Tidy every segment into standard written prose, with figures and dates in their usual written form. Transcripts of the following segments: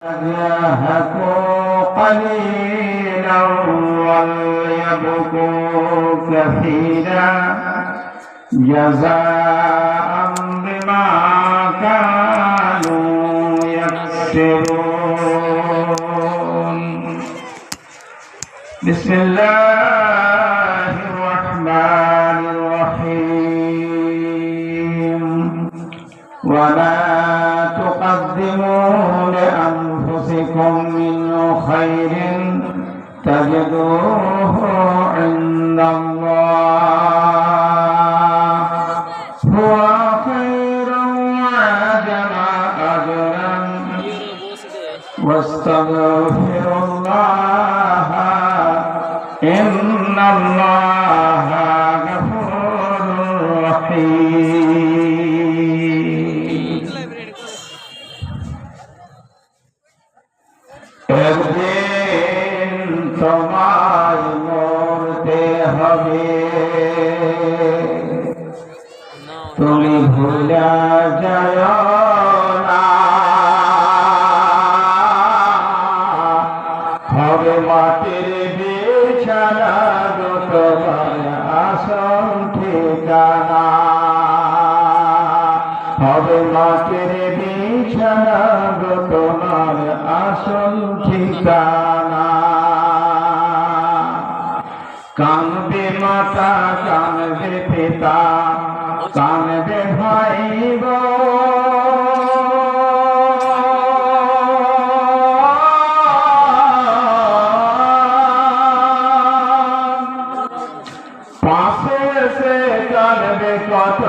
يضحكوا قليلا وليبكوا كثيرا جزاء بما كانوا يكسبون. بسم الله الرحمن الرحيم. وما تقدموا لأنفسكم من خير تجدوه عند الله هو خيرا وأعظم أجرا واستغفروا الله إن الله غفور رحيم. একদিন তোমায় মরতে হবে, তুমি ভুলে যায় না। হবে মাটির বিছানা গো তোমার আসল ঠিকানা, হবে মাটির বিছানা গো তোমার আসল ঠিকানা। কানবে মাতা, কানবে পিতা, কানবে ভাই পাশে এসে কানবে কত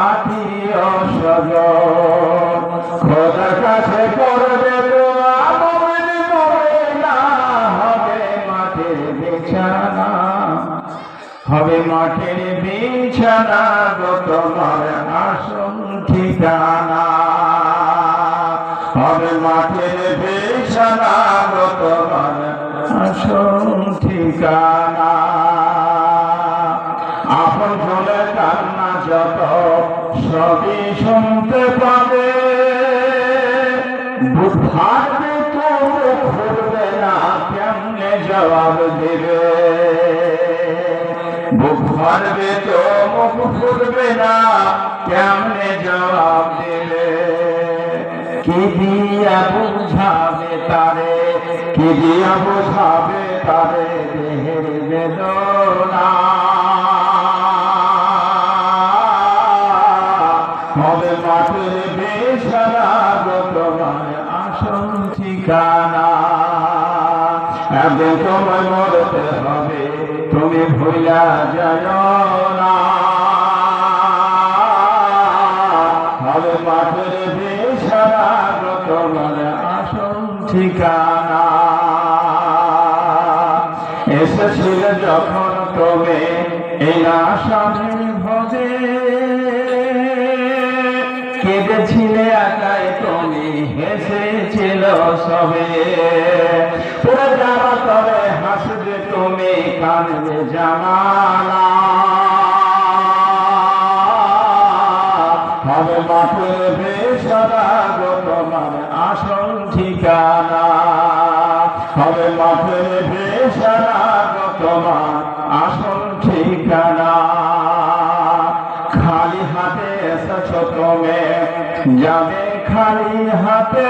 আত্মীয় স্বজন, খোদার কাছে করবে দোয়া মমিন মমিনা। হবে মাটির বিছানা, হবে মাটির বিছানা গো তোমার আসল ঠিকানা, হবে মাটির বিছানা গো তোমার আসল ঠিকানা। আপন জনের কান্না যত সবই শুনতে পাবে, বুক ফাটবে তো খুলবে না, কেমনে জবাব দেবে? বুক ফাটবে তো মুখ ফুটবে না, কেমনে জবাব দেবে? কি দিয়া বুঝাবে তারে, কি দিয়া বুঝাবে তারে দেহের বেদনা। হবে মাটির বিছানা গো তোমার আসল ঠিকানা। একদিন তোমায় মরতে হবে, তুমি ভুলা যায় না। হবে মাটির বিছানা গো তোমার আসল ঠিকানা। এসেছিলে যখন তুমি এই আসামের ভোগে, কেঁদেছিলে একাই তুমি, হেসেছিল সবে। পুরো যাওয়া তবে হাসবে তুমি, কাঁদবে জামানা। হবে মাটির বিছানা গো তোমার আসল ঠিকানা, হবে মাটির বিছানা গো তোমার আসল ঠিকানা। খালি হাতে এসেছ তুমি, যাবে খালি হাতে।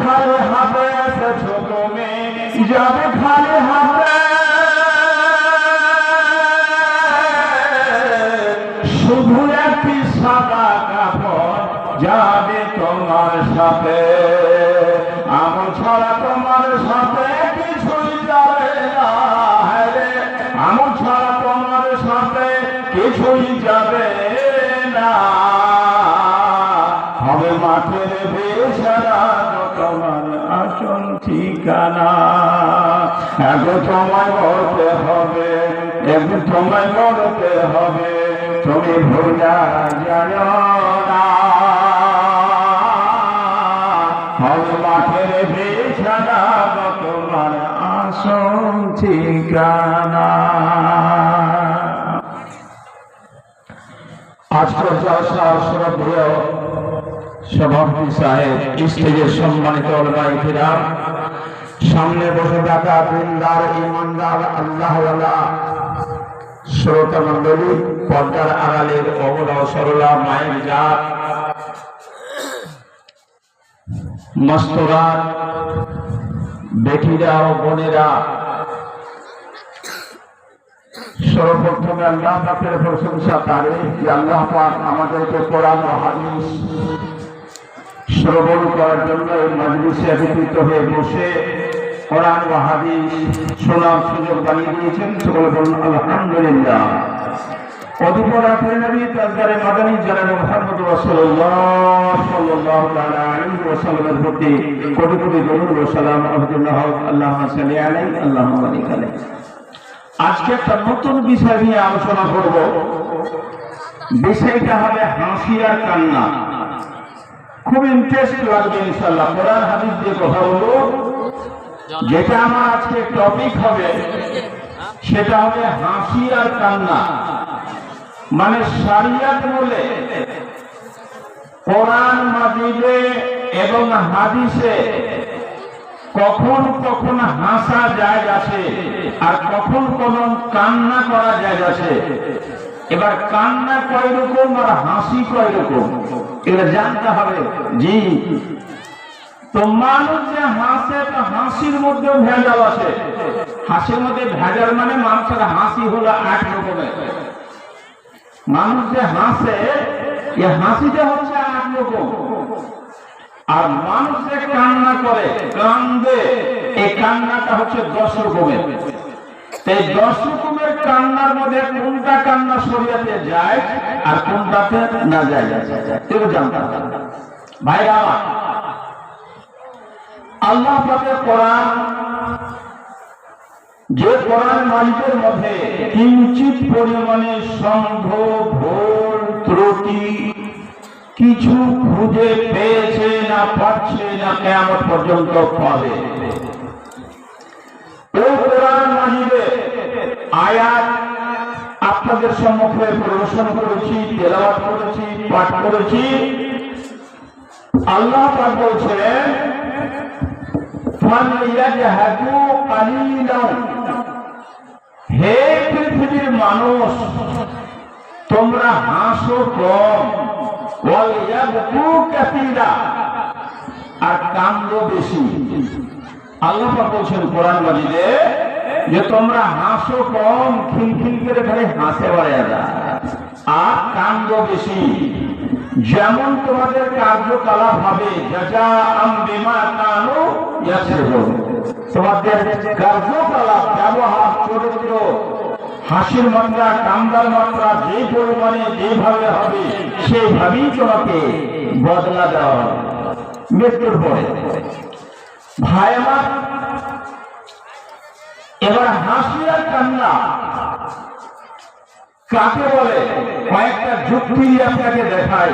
খালি হাতে এসেছ তুমি, যাবে খালি হাতে। শুধু একটি সাদা কাপড় যাবে তোমার সাথে, আমল ছাড়া তোমার সাথে কিছুই যাবে না। আমল ছাড়া তোমার সাথে কিছুই যাবে না। হবে মাটির বিছানা তোমার আসল ঠিকানা। একদিন তোমায় মরতে হবে, একদিন তোমায় মরতে হবে, তুমি ভুলা যায় না। হবে মাঠের বিছানা আসল ঠিকানা। আজকের জলসার শ্রদ্ধেয় সভাপতি সাহেব, স্টেজের সম্মানিত উলামায়ে কিরাম, সামনে বসে থাকা দিনদার ইমানদার আল্লাহওয়ালা শ্রোতা মণ্ডলী, পর্দার আড়ালের অবলা সরলা মায়ের জাত, মস্তরা বেটিরা ও বোনেরা, সর্বপ্রথমে আল্লাহ পাকের প্রশংসা তারে যে আল্লাহ পাক আমাদেরকে কোরআন ও হাদিস শ্রবণ করার জন্য এই মজলিসে একত্রিত হয়ে বসে কোরআন ও হাদিস শোনার সুযোগ বানিয়ে দিয়েছেন। সকলে বলুন আলহামদুলিল্লাহ। অধিপর আখের নবী তাজদারে মাদানী জনাব মুহাম্মদ রাসূলুল্লাহ সাল্লাল্লাহু আলাইহি ওয়াসাল্লামের প্রতি কোটি কোটি দরুদ ও সালাম আল্লাহুম্মা সাল্লি আলাইহি আল্লাহুম্মা বারিক আলাইহি। আজকে একটা নতুন বিষয় নিয়ে আলোচনা করব। বিষয়টা হবে হাসি আর কান্না। খুব ইন্টারেস্ট লাগবে ইনশাআল্লাহ। কোরআন হাদিস দিয়ে কথা বলবো। যেটা আমার আজকে টপিক হবে সেটা হবে হাসি আর কান্না। মানে শরিয়ত বলে কোরআন মাজিদে এবং হাদিসে কখন কখন হাসা যায় আছে আর কখন কখন কান্না করা যায় আছে। এবার কান্না কয় রকম আর হাসি কয় রকম এটা জানতে হবে। জি, তো মানুষ যে হাসে তো হাসির মধ্যে ভেজাল আছে। হাসির মধ্যে ভেজাল মানে মানুষের হাসি হলো 8 রকমের। মানুষ যে হাসে এই হাসিটা হচ্ছে 8 রকম। আর মানুষ যে কান্না করে কান্দে এই কান্নাটা হচ্ছে 10 রকমের। এই 10 রকমের কান্নার মধ্যে কোনটা কান্না শরীয়তে যায় আর কোনটাতে না যায় এটা জানতে হবে। ভাইরা আল্লাহ পাকের কোরআন, যে কোরআন মালিকের মধ্যে কিঞ্চিত পরিমাণে সন্দেহ ভুল ত্রুটি কিছু খুঁজে পেয়েছে না পাচ্ছে না কিয়ামত পর্যন্ত পাবে। ওই কোরআন মাজিদে আয়াত আপনাদের সম্মুখে প্রদর্শন করেছি, তেলাওয়াত করেছি, পাঠ করেছি। আল্লাহ পাক বলছেন হে পৃথিবীর মানুষ, তোমরা হাসো কম আর কান্দো বেশি। আল্লাহ পাক বলছেন কোরআন মাজিদে যে তোমরা হাসো কম, খিলখিল করে খালি হাসে বেড়ায় আর কান্দো বেশি। যেমন তোমাদের কার্যকলাপ হবে তোমাদের কার্যকলাপ ব্যবহার চরিত্র হাসির মাত্রা কান্দার মাত্রা যে পরিমাণে যেভাবে হবে সেইভাবেই তোমাকে বদলা দেওয়া হবে মৃত্যুর পরে। ভাই আমার, এবার হাসি আর কান্না কাকে বলে কয়েকটা যুক্তি আপনাকে দেখাই।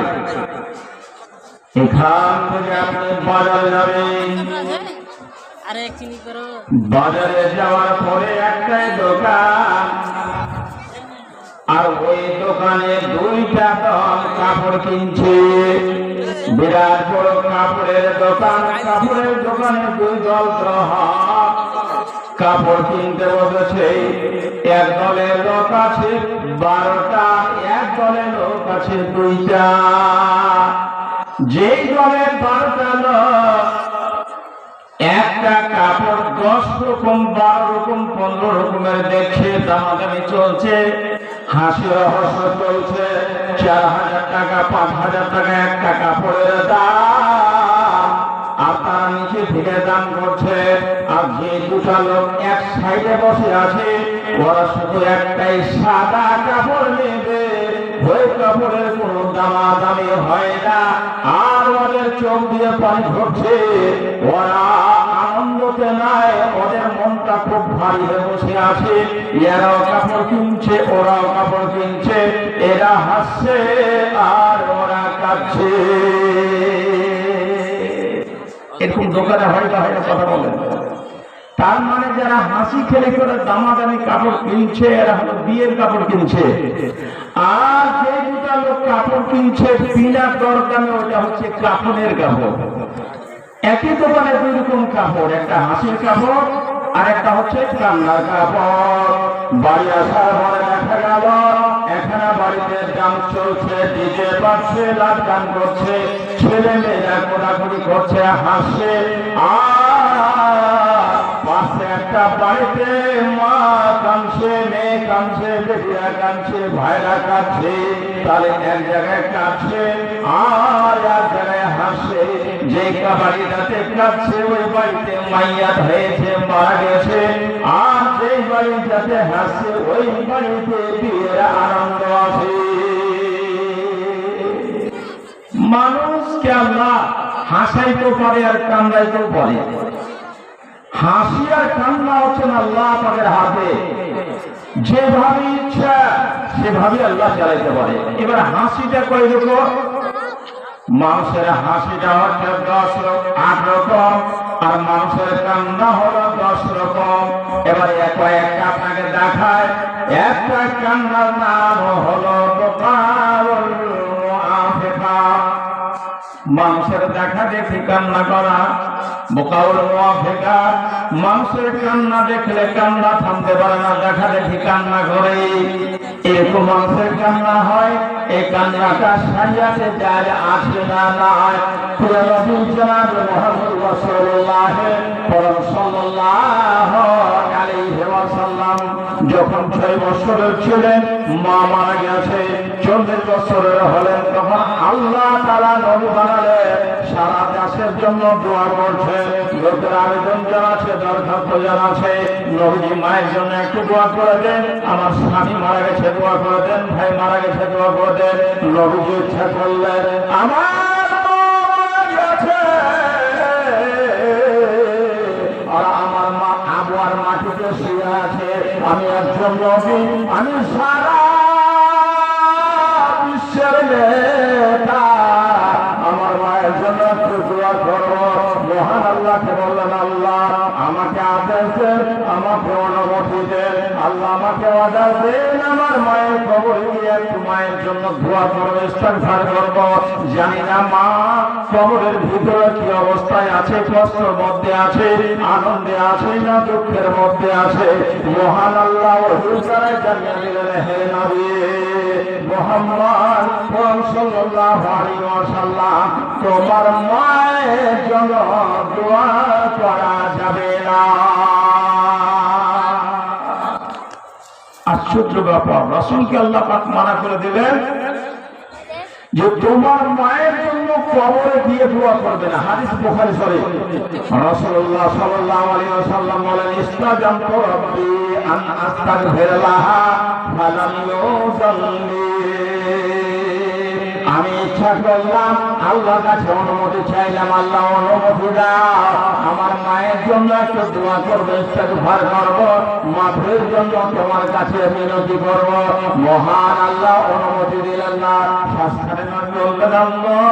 এখান থেকে আপনি বাজারে যাবেন, বাজারে যাওয়ার পরে একটাই দোকান, আর ওই দোকানে 2টা দল কাপড় কিনছে। বিরাট বড় কাপড়ের দোকান, কাপড়ের দোকানে 2 দল গ্রাহক কাপড় কিনতে বসেছে। এক দলের লোক আছে 12টা, এক দলের লোক আছে 2টা। যেই দলের 12টা লোক একটা কাপড় 10 রকম 12 রকম 15 রকমের দেখছে, দামাদামি চলছে, হাসি রহস্য চলছে। 4000 টাকা 5000 টাকা একটা কাপড়ের দাম, আর তারা নিচে থেকে দাম করছে। আর যে 2টা লোক এক সাইডে বসে আছে ওরা শুধু একটাই সাদা কাপড় নেবে। ওই কাপড়ের কোনো দামাদামি হয় না, আর ওদের চোখ দিয়ে পানি ঝরছে। ওরা আনন্দতে নাই, ওদের মনটা খুব ভারী হয়ে বসে আছে। এরাও কাপড় কিনছে, ওরাও কাপড় কিনছে, এরা হাসছে আর ওরা কাঁদছে। এরকম দোকানে হয় না কথা বলেন। তার মানে যারা হাসি খেলে করে দামাদামি কাপড় কিনছে এরা হলো বিয়ের কাপড় কিনছে, আর যে দুটা লোক কাপড় কিনছে বিনা দরদামে ওটা হচ্ছে কাফনের কাপড়। একই দোকানে দুই রকম কাপড়, একটা হাসির কাপড় আর একটা হচ্ছে কান্নার কাপড়। বাড়ি আসার পরে দেখা গেল এখানে বাড়িতে গান চলছে, ডিজে বাজছে, নাচ গান করছে, ছেলে মেয়েরা কোলাকুলি করছে, হাসছে। আর পাশে একটা বাড়িতে মা কাঁদছে, মেয়ে কাঁদছে, বেটিরা কাঁদছে, ভাইরা কাঁদছে, তাহলে এক জায়গায় কাঁদছে আর এক জায়গায় হাসছে। যে বাড়িটাতে কাঁদছে ওই বাড়িতে মাইয়াত হয়েছে, মারা গেছে, আর যে বাড়িটাতে হাসছে ওই বাড়িতে বিয়ের আনন্দ আছে। মানুষকে আল্লাহ হাসাইতেও পারে আর কান্দাইতেও পারে। হাসি আর কান্না হচ্ছেন আল্লাহ পাকের হাতে, যেভাবে ইচ্ছা সেভাবে আল্লাহ চালাইতে পারে। এবার হাসিটা কয় রকম? মানুষের হাসিটা হচ্ছে 8 রকম, আর মানুষের কান্না হলো 10 রকম। এবার একটা আপনাকে দেখায়। একটা কান্নার নাম হলো মানুষের দেখা দেখি কান্না করা, বোকাউল মুআফিকা। মানুষের কান্না দেখলে কান্না থামতে পারে না, দেখা দেখি কান্না করে। এরকম মানুষের কান্না হয়। এই কান্নাটা সারিয়াতে যায় আসে না নাই। নবী জনাব মুহাম্মদ রাসূলুল্লাহ সাল্লাল্লাহু আলাইহি ওয়াসাল্লাম যখন 6 বছরের ছিলেন, মা মারা গেছে, 40 বছরের হলেন, তখন আল্লাহ তাআলা নবী বানালেন। সারা দেশের জন্য দোয়া করছে, লোকের আবেদন জানাচ্ছে, দরখাস্ত জানাচ্ছে, নবীজি মায়ের জন্য একটু দোয়া করে দেন, আমার স্বামী মারা গেছে দোয়া করে দেন, ভাই মারা গেছে দোয়া করে দেন। নবীজি ইচ্ছা করলেন আমার মাটিতে শুয়ে আছে, আমি একজন নবী, আমি সারা বিশ্বের নেতা, আমার মায়ের জন্য একটু দোয়া করবো। মহান আল্লাহকে বললেন, আল্লাহ আমাকে আদেশ দেন, আমাকে অনুমতি দেন, আল্লাহ আমাকে অর্ডার দেন, আমার মায়ের কবরে গিয়ে একটু মায়ের জন্য দোয়া করবো, ইস্তেগফার করবো। জানি না মা কবরের ভিতরে কি অবস্থায় আছে, কষ্টের মধ্যে আছে, আনন্দে আছে না দুঃখের মধ্যে আছে। মহান আল্লাহ ওহী দ্বারা জানিয়ে দিলেন, হে নবী মুহাম্মদ সাল্লাল্লাহু আলাইহি ওয়াসাল্লাম, তোমার মায়ের জন্য দোয়া করা যাবে না। আশ্চর্য ব্যাপার, রাসূলকে আল্লাহ পাক মানা করে দিলেন যে তোমার মায়ের জন্য কবরে গিয়ে দোয়া করবে না। হাদিস বুখারী শরীফ। রাসূলুল্লাহ সাল্লাল্লাহু আলাইহি ওয়াসাল্লাম বলেন, ইস্তাজামতু রাব্বি আন আস্তাগফির লাহা ফালাম ইউযাল্লি। আমি ইচ্ছা করলাম, আল্লাহর কাছে অনুমতি চাইলাম, আল্লাহ অনুমতি দাও, আমার মায়ের জন্য একটু দোয়া করবো, ইস্তেগফার করবো, মাফের জন্য তোমার কাছে মিনতি করবো। মহান আল্লাহ অনুমতি দিলেন না। শাস্ত্রে বললেন, আল্লাহ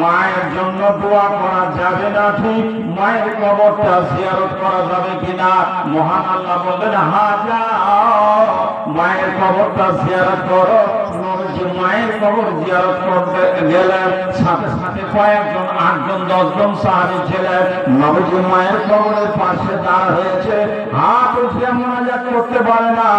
মায়ের জন্য দোয়া করা যাবে না, ঠিক মায়ের কবরটা জিয়ারত করা যাবে কিনা? মহান আল্লাহ বললেন, হ্যাঁ যাও, মায়ের কবরটা জিয়ারত করো। মায়ের কবর জিয়ারত করতে গেলেন, সাথে সাথে কয়েকজন 8 জন 10 জন সাহাবী ছিলেন। নবীজি মায়ের কবরের পাশে দাঁড় হয়েছে, হাত উঠিয়ে মুনাজাত করতে পারে না,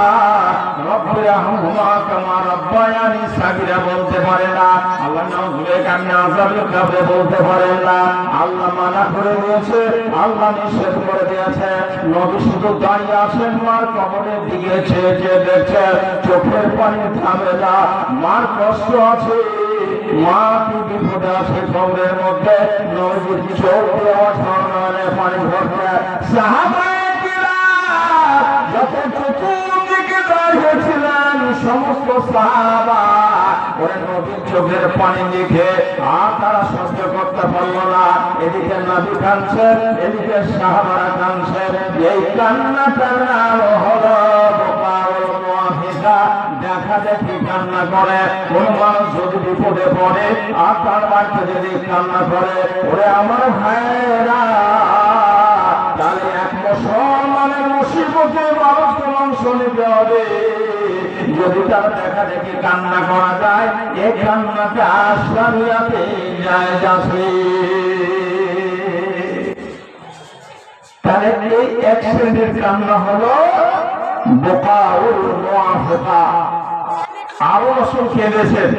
রব্বি রহমহুমা কামা রাব্বায়ানি সাগীরা বলতে পারে না, আল্লাহ নাউযুবিকা মিন আযাবিল কবর বলতে পারে না। আল্লাহ মানা করে দিয়েছে, আল্লাহ নিষেধ করে দিয়েছে। নবী শুধু দাঁড়িয়ে আছেন, মার কবরের দিকে চেয়ে দেখছে, চোখের পানি থামে না। মার কষ্ট আছে, মা কি বিপদে আছে কবরের মধ্যে। নবীর চোখ দিয়ে অঝরনে পানি ঝরছে। সাহাবায়ে কিরাম যত চতুর্দিকে দাঁড়িয়েছিলেন, সমস্ত সাহাবা ওরে নবীর চোখের পানি দেখে আর তারা সহ্য করতে পারল না। এদিকে নবী কাঁদছেন, এদিকে সাহাবারা কাঁদছেন। এই কান্নাটার নাম হলো বুকাউল মুআফিকা। দেখা দেখি কান্না করে। কোন মানুষ যদি বিপদে পড়ে আর তার বাড়িতে যদি কান্না করে, ওরে আমার ভাইরা, তাহলে অংশ নিতে হবে। যদি তার দেখা দেখি কান্না করা যায়, এই কান্নাটা শরিয়াতে জায়েজ আছে। তাহলে এই এক শ্রেণীর কান্না হলো বুকাউল মুআফিকা। আরো রাসূল কেঁদেছেন।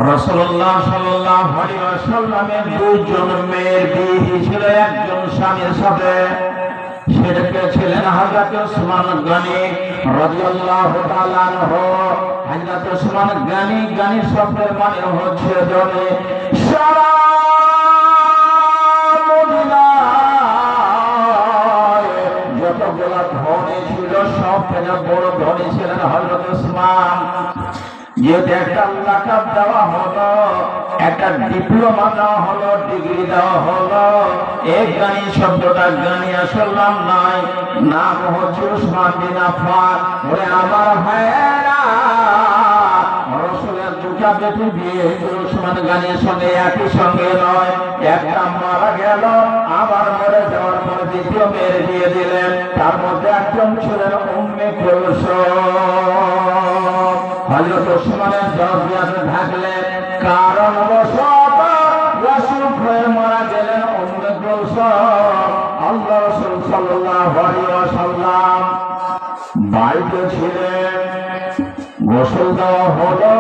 রাসূলুল্লাহ সাল্লাল্লাহু আলাইহি ওয়াসাল্লামের দুইজন মেয়ের বিয়ে হয়েছিল একজন স্বামীর সাথে। সেটাকে ছিলেন হযরত ওসমান গনি রাদিয়াল্লাহু তাআলা আনহু। হযরত ওসমান গনি, গনি শব্দের মানে হচ্ছে ধনী। সারা মদিনায় যতগুলো ধনী ছিল সব থেকে বড় ধনী ছিলেন হযরত ওসমান। যেহেতু একটা লাকাব দেওয়া হলো, একটা ডিপ্লোমা দেওয়া হলো, ডিগ্রি দেওয়া হলো, এই গানি শব্দটা গানি আসল নাম নয়, নাম হচ্ছে ওসমান বিন আফফান। ওরে আমার ভাইয়েরা, রাসূলের দুটা বেটি বিয়ে ওসমান গানির সঙ্গে একই সঙ্গে নয়। একটা মারা গেল, আবার মরে যাওয়ার পরে দ্বিতীয় মেয়ের বিয়ে দিলেন। তার মধ্যে একজন ছিলেন উম্মে কুলসুম। হযরত ওসমানের দরজাতে থাকলেন, কারণ বশত অসুখ হয়ে মারা গেলেন উম্মে কুলসুম। আল্লাহ রাসূল সাল্লাল্লাহু আলাইহি ওয়াসাল্লাম বাড়িতে ছিলেন। গোসল দেওয়া হলো,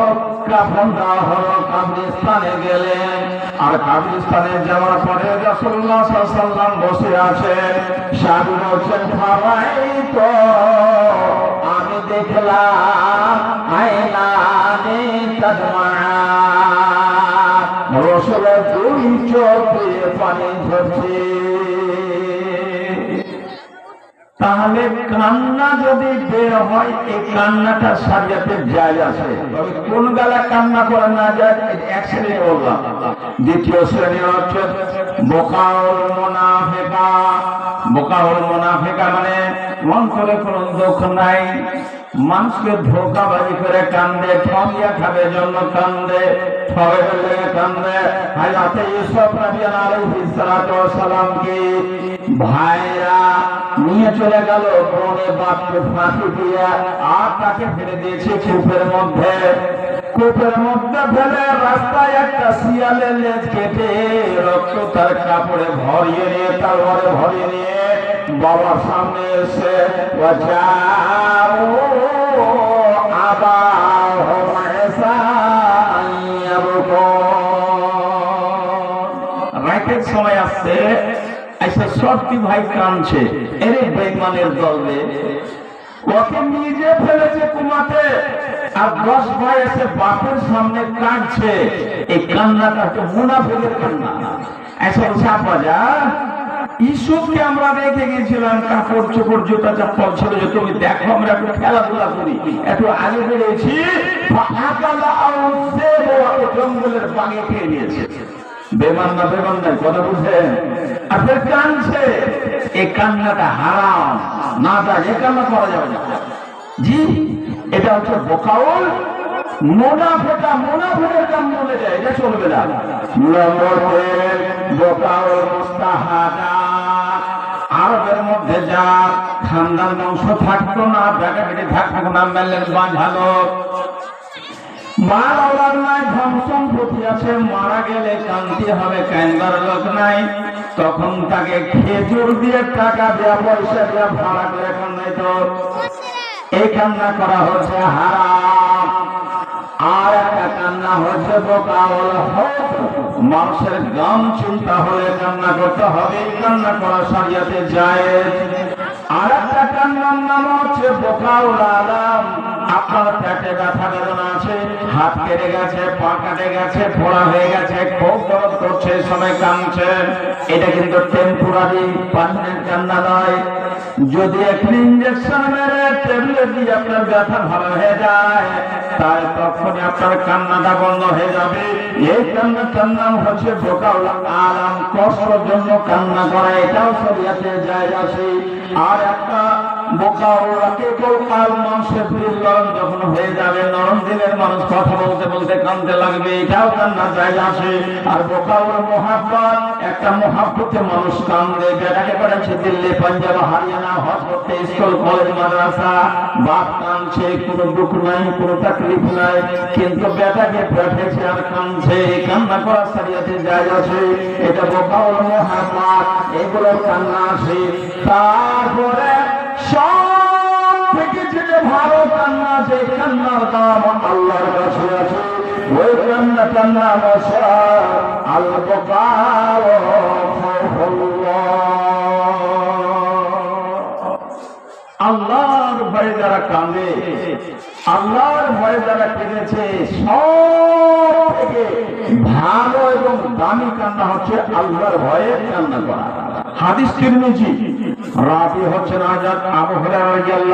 কাফন দেওয়া হলো, কবরস্থানে গেলেন। আর কবরস্থানে যাওয়ার পরে রাসূলুল্লাহ সাল্লাল্লাহু আলাইহি ওয়াসাল্লাম বসে আছেন। সাহাবী বলছেন, ফারাইতো, আমি দেখলাম আয়নানে তাদমাআন, রাসূলের দুই চোখ দিয়ে পানি ঝরছে। তাহলে কান্না যদি বের হয়, এই কান্নাটা শরিয়তে জায়েজ আছে। তবে কোন বেলা কান্না করে না যায়, এক শ্রেণী বললাম। দ্বিতীয় শ্রেণী হচ্ছে বুকাউল মুনাফিকা। বুকাউল মুনাফিকা মানে অন্তরে কোনো দুঃখ নাই, মানুষকে ধোঁকাবাজি করে কান্দে, ঠকিয়া খাবে জন্য কান্দে, ঠগাইবার লেগে কান্দে। হযরত ইউসুফ আলাইহিস সালাতু ওয়াস সালামকে ভাইরা নিয়ে চলে গেল বনে, বাপকে ফাঁসি দিয়ে, আর তাকে ফেলে দিয়েছে কূপের মধ্যে। কূপের মধ্যে ফেলে রাস্তায় একটা শিয়ালের লেজ কেটে রক্ত তার কাপড়ে ভরিয়ে নিয়ে, তার ঘরে ভরিয়ে নিয়ে বাবার সামনে এসে রাতের সময় আসছে, আচ্ছা সত্যি ভাই কাঁদছে, এরে বেঈমানের দল রে, ওকে নিজে ফেলেছে কুমাতে, আর 10 ভাই এসে বাপের সামনে কাঁদছে। এই কান্নাটা একটা মুনাফিকের কান্না। এসব ছাপা যা। ইসুফকে আমরা রেখে গেছিলাম, কাপড় চোপড় জুতা চপ্পল ছিল যে তুমি দেখো আমরা একটু খেলাধুলা করি, একটু আগে বেরিয়েছি, জঙ্গলের বাগে খেয়ে নিয়েছে। বেমান না বেমান নাই, কথা বুঝছেন? আপনার কাঁদছে, এই কান্নাটা হারাম না, তা এ কান্না করা যাবে না। জি, এটা হচ্ছে বুকাউল মুনাফিকা। মুনাফিকের কাম বলে যায়, এটা চলবে না। নম্বর 3 বুকাউল মুস্তাহাদা। আরবের মধ্যে যা খানদান বংশ থাকতো না, বেটাবেটি থাকতো না, মেলের বাঁধালো, মার আওলাদ নাই, ধন সম্পত্তি আছে, মারা গেলে কান্তি হবে, কান্দার লোক নাই, তখন তাকে খেজুর দিয়ে, টাকা দেওয়া, পয়সা দেওয়া, ভাড়া করে কান্দাই। তো এই কান্না করা হচ্ছে হারাম। আর একটা কান্না হচ্ছে বুকাউল হক। মানুষের গম চিন্তা হলে কান্না করতে হবে, কান্না করা শরিয়তে জায়েজ। আর একটা কান্নার নাম হচ্ছে বুকাউল আলাম। আপনার পেটে ব্যথা বেদনা আছে, হাত কেটে গেছে, পা কেটে গেছে, ফোড়া হয়ে গেছে, খুব দরদ করছে, সময় কাঁদছে, এটা কিন্তু টেম্পোরারি, পার্মানেন্ট কান্না নয়। যদি একটা ইনজেকশন মেরে ট্যাবলেট দিয়ে আপনার ব্যথা ভালো হয়ে যায়, তাই তখনই আপনার কান্নাটা বন্ধ হয়ে যাবে। এই কান্নাটার নাম হচ্ছে বুকাউল আলাম। কষ্টের জন্য কান্না করা, এটাও শরিয়তে জায়েজ আছে। আর একটা বোকা ওরা কেউ কাল মানুষের দিল নরম যখন হয়ে যাবে, নরম দিনের মানুষ কথা বলতে বলতে কাঁদতে লাগবে, এটাও কান্নার জায়গা আছে। আর বোকা ওর মহাব্বত, একটা মহাব্বতে মানুষ কান্দে। বেটাকে পাঠাচ্ছে দিল্লি, পাঞ্জাব, হারিয়ানা হজ করতে, স্কুল কলেজ মাদ্রাসা, বাপ কাঁদছে, কোনো দুঃখ নাই, কোনো তাকলিফ নাই, কিন্তু বেটাকে পাঠিয়েছে আর কাঁদছে। কান্না করার শরীয়তে জায়েজ আছে, এটা বোকা ওর মহাব্বত, এগুলোর কান্না আছে। তারপরে সব থেকে যেটা ভালো কান্না আছে, কান্নার দাম আল্লাহর কাছে আছে। ওই কান্নাটার নাম আছে আল বুকা আল্লাহর ভয়ে যারা কাঁদে, আল্লাহর ভয়ে যারা কেঁদেছে, সব থেকে ভালো এবং দামি কান্না হচ্ছে আল্লাহর ভয়ে কান্না করা। হাদিস তিরমিজি, রাবি হচ্ছেন আজাদ আবু হুরায়রা রাদিয়াল্লাহু